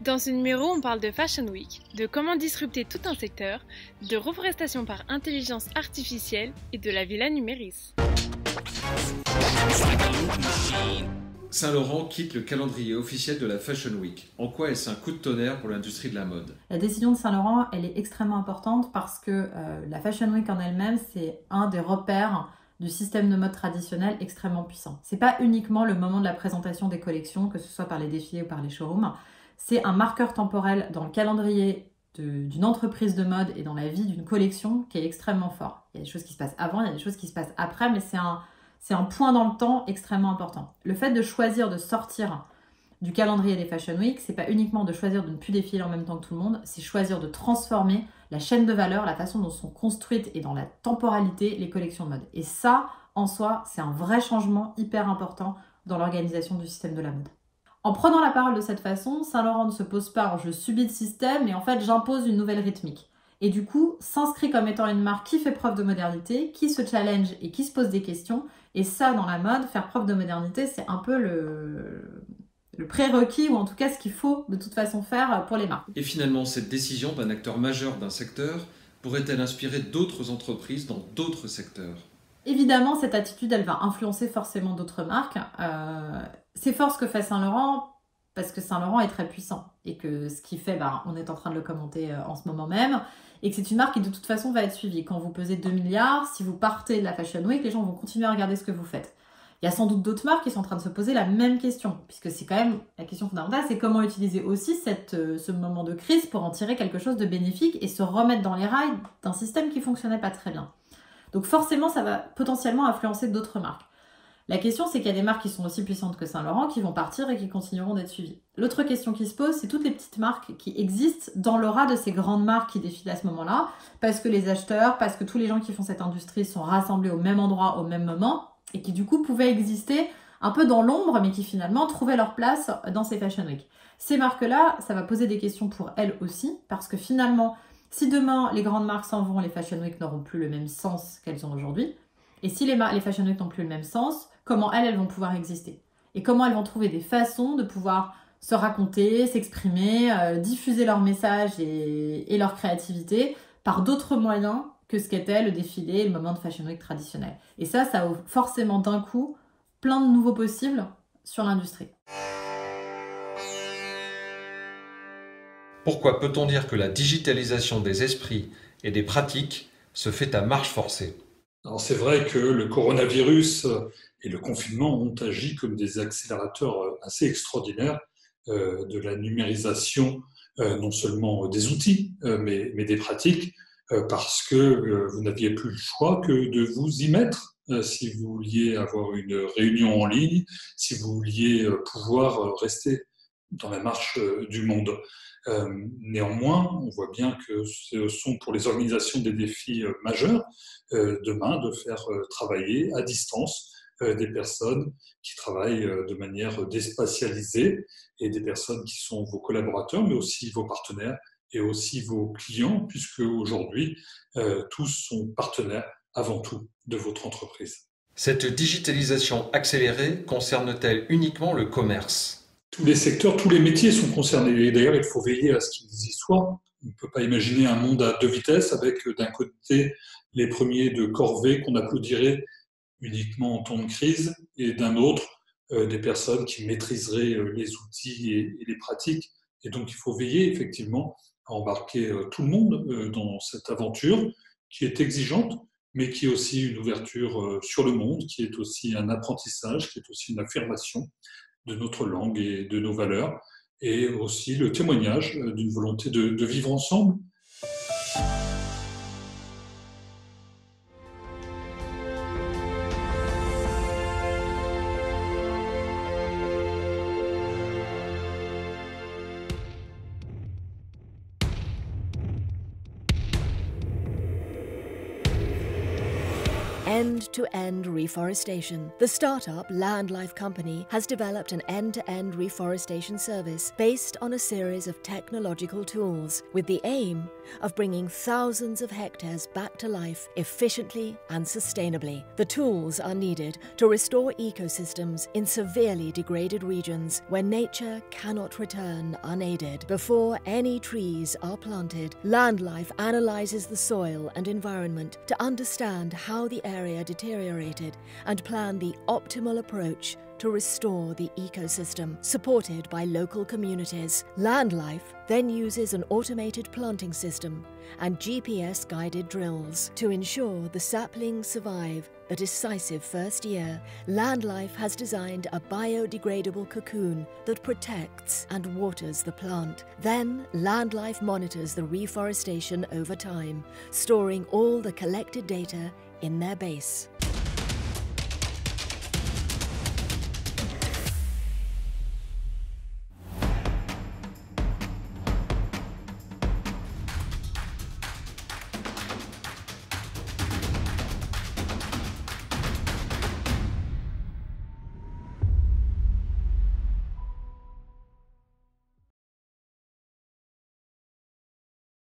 Dans ce numéro, on parle de Fashion Week, de comment disrupter tout un secteur, de reforestation par intelligence artificielle et de la Villa Numéris. Saint-Laurent quitte le calendrier officiel de la Fashion Week. En quoi est-ce un coup de tonnerre pour l'industrie de la mode? La décision de Saint-Laurent, elle est extrêmement importante parce que la Fashion Week en elle-même, c'est un des repères du système de mode traditionnel extrêmement puissant. C'est pas uniquement le moment de la présentation des collections, que ce soit par les défilés ou par les showrooms. C'est un marqueur temporel dans le calendrier d'une entreprise de mode et dans la vie d'une collection qui est extrêmement fort. Il y a des choses qui se passent avant, il y a des choses qui se passent après, mais c'est un point dans le temps extrêmement important. Le fait de choisir de sortir du calendrier des Fashion Week, c'est pas uniquement de choisir de ne plus défiler en même temps que tout le monde, c'est choisir de transformer la chaîne de valeur, la façon dont sont construites et dans la temporalité les collections de mode. Et ça, en soi, c'est un vrai changement hyper important dans l'organisation du système de la mode. En prenant la parole de cette façon, Saint-Laurent ne se pose pas en « je subis le système » mais en fait j'impose une nouvelle rythmique. Et du coup, s'inscrit comme étant une marque qui fait preuve de modernité, qui se challenge et qui se pose des questions. Et ça, dans la mode, faire preuve de modernité, c'est un peu le prérequis, ou en tout cas ce qu'il faut de toute façon faire pour les marques. Et finalement, cette décision d'un acteur majeur d'un secteur pourrait-elle inspirer d'autres entreprises dans d'autres secteurs? Évidemment, cette attitude, elle va influencer forcément d'autres marques. C'est fort ce que fait Saint-Laurent, parce que Saint-Laurent est très puissant. Et que ce qu'il fait, on est en train de le commenter en ce moment même. Et que c'est une marque qui de toute façon va être suivie. Quand vous pesez 2 milliards, si vous partez de la Fashion Week, les gens vont continuer à regarder ce que vous faites. Il y a sans doute d'autres marques qui sont en train de se poser la même question. Puisque c'est quand même la question fondamentale, c'est comment utiliser aussi ce moment de crise pour en tirer quelque chose de bénéfique et se remettre dans les rails d'un système qui ne fonctionnait pas très bien. Donc forcément, ça va potentiellement influencer d'autres marques. La question, c'est qu'il y a des marques qui sont aussi puissantes que Saint-Laurent qui vont partir et qui continueront d'être suivies. L'autre question qui se pose, c'est toutes les petites marques qui existent dans l'aura de ces grandes marques qui défilent à ce moment-là, parce que les acheteurs, parce que tous les gens qui font cette industrie sont rassemblés au même endroit, au même moment, et qui du coup pouvaient exister un peu dans l'ombre, mais qui finalement trouvaient leur place dans ces Fashion Week. Ces marques-là, ça va poser des questions pour elles aussi, parce que finalement, si demain les grandes marques s'en vont, les Fashion Week n'auront plus le même sens qu'elles ont aujourd'hui. Et si les Fashion Week n'ont plus le même sens, comment elles vont pouvoir exister? Et comment elles vont trouver des façons de pouvoir se raconter, s'exprimer, diffuser leur message et leur créativité par d'autres moyens que ce qu'était le défilé, le moment de Fashion Week traditionnel. Et ça ouvre forcément d'un coup plein de nouveaux possibles sur l'industrie. Pourquoi peut-on dire que la digitalisation des esprits et des pratiques se fait à marche forcée? Alors c'est vrai que le coronavirus et le confinement ont agi comme des accélérateurs assez extraordinaires de la numérisation, non seulement des outils, mais des pratiques, parce que vous n'aviez plus le choix que de vous y mettre si vous vouliez avoir une réunion en ligne, si vous vouliez pouvoir rester dans la marche du monde. Néanmoins, on voit bien que ce sont pour les organisations des défis majeurs demain de faire travailler à distance des personnes qui travaillent de manière déspatialisée et des personnes qui sont vos collaborateurs, mais aussi vos partenaires et aussi vos clients, puisque aujourd'hui, tous sont partenaires avant tout de votre entreprise. Cette digitalisation accélérée concerne-t-elle uniquement le commerce? Tous les secteurs, tous les métiers sont concernés. Et d'ailleurs, il faut veiller à ce qu'ils y soient. On ne peut pas imaginer un monde à deux vitesses avec d'un côté les premiers de corvée qu'on applaudirait uniquement en temps de crise et d'un autre des personnes qui maîtriseraient les outils et les pratiques. Et donc, il faut veiller effectivement à embarquer tout le monde dans cette aventure qui est exigeante, mais qui est aussi une ouverture sur le monde, qui est aussi un apprentissage, qui est aussi une affirmation de notre langue et de nos valeurs, et aussi le témoignage d'une volonté de vivre ensemble. end-to-end reforestation. The startup LandLife Company has developed an end-to-end reforestation service based on a series of technological tools with the aim of bringing thousands of hectares back to life efficiently and sustainably. The tools are needed to restore ecosystems in severely degraded regions where nature cannot return unaided. Before any trees are planted, LandLife analyzes the soil and environment to understand how the area deteriorated and plan the optimal approach to restore the ecosystem, supported by local communities. LandLife then uses an automated planting system and GPS-guided drills to ensure the saplings survive the decisive first year. LandLife has designed a biodegradable cocoon that protects and waters the plant. Then, LandLife monitors the reforestation over time, storing all the collected data in their base.